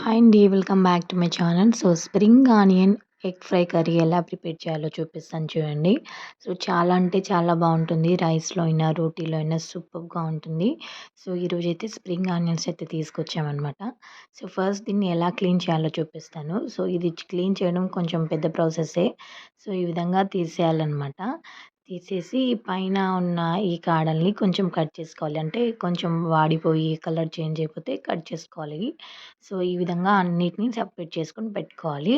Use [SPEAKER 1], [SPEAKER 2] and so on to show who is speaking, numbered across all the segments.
[SPEAKER 1] Hi అండి. Welcome back to my channel. So, spring onion egg fry curry ఎలా prepare చేయాలో చూపిస్తాను చూడండి. సో, చాలా అంటే చాలా బావుంటుంది. రైస్‌లో అయినా, రోటీలో అయినా సూపర్బ్‌గా ఉంటుంది. సో, ఈరోజైతే స్ప్రింగ్ ఆనియన్స్ అయితే తీసుకొచ్చామనమాట. సో, ఫస్ట్ దీన్ని ఎలా క్లీన్ చేయాలో చూపిస్తాను. సో, ఇది క్లీన్ చేయడం కొంచెం పెద్ద ప్రాసెస్సే. సో, ఈ విధంగా తీసేయాలనమాట. తీసేసి పైన ఉన్న ఈ కాడల్ని కొంచెం కట్ చేసుకోవాలి. అంటే కొంచెం వాడిపోయి కలర్ చేంజ్ అయిపోతే కట్ చేసుకోవాలి. సో, ఈ విధంగా అన్నిటిని సెపరేట్ చేసుకొని పెట్టుకోవాలి.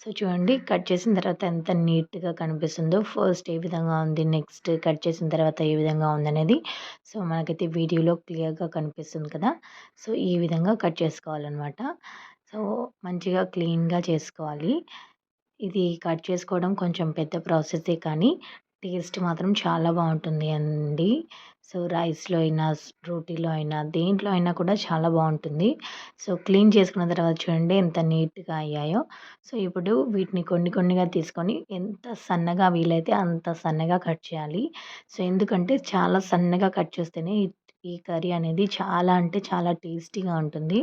[SPEAKER 1] సో, చూడండి కట్ చేసిన తర్వాత ఎంత నీట్‌గా కనిపిస్తుందో. ఫస్ట్ ఏ విధంగా ఉంది, నెక్స్ట్ కట్ చేసిన తర్వాత ఏ విధంగా ఉందనేది సో, మనకైతే వీడియోలో క్లియర్‌గా కనిపిస్తుంది కదా! సో, ఈ విధంగా కట్ చేసుకోవాలనమాట. సో, మంచిగా క్లీన్‌గా చేసుకోవాలి. ఇది కట్ చేసుకోవడం కొంచెం పెద్ద ప్రాసెసే కానీ టేస్ట్ మాత్రం చాలా బావుంటుంది అండి. సో, రైస్‌లో అయినా, రోటీలో అయినా, దేంట్లో అయినా కూడా చాలా బావుంటుంది. సో, క్లీన్ చేసుకున్న తర్వాత చూడండి ఎంత నీట్‌గా అయ్యాయో. సో, ఇప్పుడు వీటిని కొన్ని కొన్నిగా తీసుకొని ఎంత సన్నగా వీలైతే అంత సన్నగా కట్ చేయాలి. సో, ఎందుకంటే చాలా సన్నగా కట్ చేస్తేనే ఈ కర్రీ అనేది చాలా అంటే చాలా టేస్టీగా ఉంటుంది.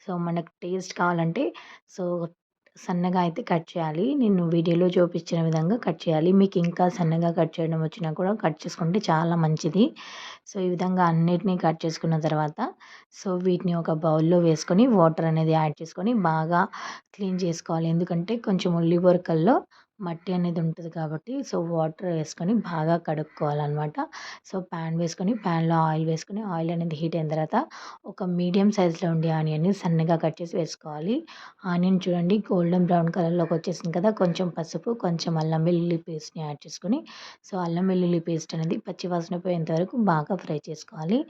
[SPEAKER 1] సో, మనకు టేస్ట్ కావాలంటే సో సన్నగా అయితే కట్ చేయాలి. నేను వీడియోలో చూపించిన విధంగా కట్ చేయాలి. మీకు ఇంకా సన్నగా కట్ చేయడం వచ్చినా కూడా కట్ చేసుకుంటే చాలా మంచిది. సో, ఈ విధంగా అన్నిటిని కట్ చేసుకున్న తర్వాత సో, వీటిని ఒక బౌల్‌లో వేసుకొని వాటర్ అనేది యాడ్ చేసుకొని బాగా క్లీన్ చేసుకోవాలి. ఎందుకంటే కొంచెం ఉల్లి పొరకల్లో మట్టి అనేది ఉంటది కాబట్టి సో, వాటర్ వేసుకొని బాగా కడుక్కోవాలనమాట. సో, పాన్ వేసుకొని పాన్‌లో ఆయిల్ వేసుకొని ఆయిల్ అనేది హీట్ అయిన తర్వాత ఒక మీడియం సైజ్‌లో ఉండే ఆనియన్‌ని సన్నగా కట్ చేసి వేసుకోవాలి. ఆనియన్ చూడండి గోల్డెన్ బ్రౌన్ కలర్‌లోకి వచ్చేసింది కదా! కొంచెం పసుపు, కొంచెం అల్లం వెల్లుల్లి పేస్ట్‌ని యాడ్ చేసుకొని, సో, అల్లం వెల్లుల్లి పేస్ట్ అనేది పచ్చి వాసన పోయేంత వరకు బాగా ఫ్రై చేసుకోవాలి.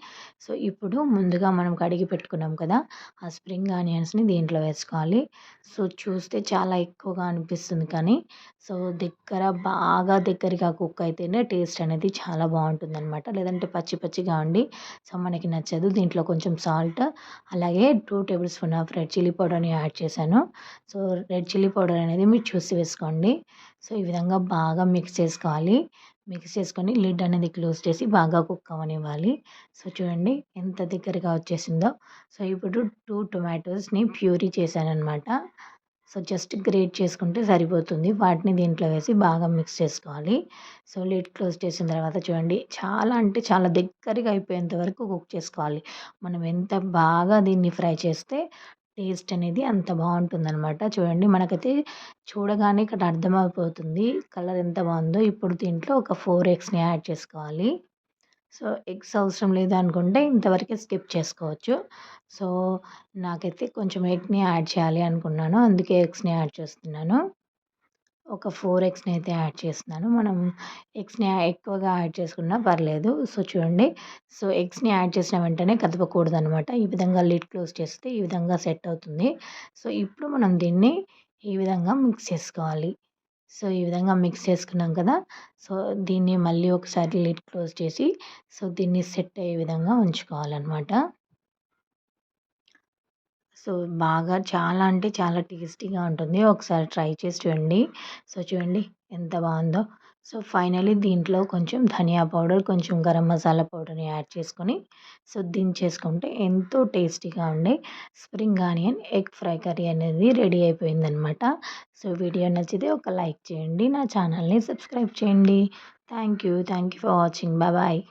[SPEAKER 1] సో, ఇప్పుడు ముందుగా మనం కడిగి పెట్టుకున్నాం కదా! ఆ స్ప్రింగ్ ఆనియన్స్‌ని దీంట్లో వేసుకోవాలి. సో, చూస్తే చాలా ఎక్కువగా అనిపిస్తుంది కానీ, సో, బాగా దగ్గరగా కుక్ అయితేనే టేస్ట్ అనేది చాలా బావుంటుందనమాట. లేదంటే పచ్చి పచ్చిగా ఉండి సో, మనకి నచ్చదు. దీంట్లో కొంచెం సాల్ట్ అలాగే 2 table spoon of red chilli పౌడర్‌ని యాడ్ చేశాను. సో, రెడ్ చిల్లీ పౌడర్ అనేది మీరు చూసి వేసుకోండి. సో, ఈ విధంగా బాగా మిక్స్ చేసుకోవాలి. మిక్స్ చేసుకొని లిడ్ అనేది క్లోజ్ చేసి బాగా కుక్ అవ్వనివ్వాలి. సో, చూడండి ఎంత దగ్గరగా వచ్చేసిందో. సో, ఇప్పుడు 2 టొమాటోస్‌ని ప్యూరీ చేశాననమాట. సో, జస్ట్ గ్రేట్ చేసుకుంటే సరిపోతుంది. వాటిని దీంట్లో వేసి బాగా మిక్స్ చేసుకోవాలి. సో, లిడ్ క్లోజ్ చేసిన తర్వాత చూడండి చాలా అంటే చాలా దగ్గరగా అయిపోయేంత వరకు కుక్ చేసుకోవాలి. మనం ఎంత బాగా దీన్ని ఫ్రై చేస్తే టేస్ట్ అనేది అంత బావుంటుందనమాట. చూడండి మనకైతే చూడగానే ఇక్కడ అర్థమైపోతుంది కలర్ ఎంత బావుందో. ఇప్పుడు దీంట్లో ఒక 4 ఎగ్స్‌ని యాడ్ చేసుకోవాలి. సో, ఎగ్స్ అవసరం లేదు అనుకుంటే ఇంతవరకే స్కిప్ చేసుకోవచ్చు. సో, నాకైతే కొంచెం ఎగ్‌ని యాడ్ చేయాలి అనుకున్నాను. అందుకే ఎగ్స్‌ని యాడ్ చేస్తున్నాను. ఒక 4 ఎగ్స్‌ని అయితే యాడ్ చేస్తున్నాను. మనం ఎగ్స్‌ని ఎక్కువగా యాడ్ చేసుకున్నా పర్లేదు. సో, చూడండి. సో, ఎగ్స్‌ని యాడ్ చేసిన వెంటనే కదపకూడదనమాట. ఈ విధంగా లిడ్ క్లోజ్ చేస్తే ఈ విధంగా సెట్ అవుతుంది. సో, ఇప్పుడు మనం దీన్ని ఈ విధంగా మిక్స్ చేసుకోవాలి. సో, ఈ విధంగా మిక్స్ చేసుకున్నాం కదా! సో, దీన్ని మళ్ళీ ఒకసారి లిడ్ క్లోజ్ చేసి సో, దీన్ని సెట్ అయ్యే విధంగా ఉంచుకోవాలనమాట. సో, బాగా చాలా అంటే చాలా టేస్టీగా ఉంటుంది. ఒకసారి ట్రై చేసి చూడండి. సో, చూడండి ఎంత బావుందో. సో, ఫైనల్లీ దీంట్లో కొంచెం ధనియా పౌడర్, కొంచెం గరం మసాలా పౌడర్‌ని యాడ్ చేసుకొని, సో, దించేసుకుంటే ఎంతో టేస్టీగా ఉండే spring onion egg fry curry అనేది రెడీ అయిపోయిందనమాట. సో, వీడియో నచ్చితే ఒక లైక్ చేయండి. నా ఛానల్‌ని సబ్స్క్రైబ్ చేయండి. Thank you. Thank you for watching. Bye.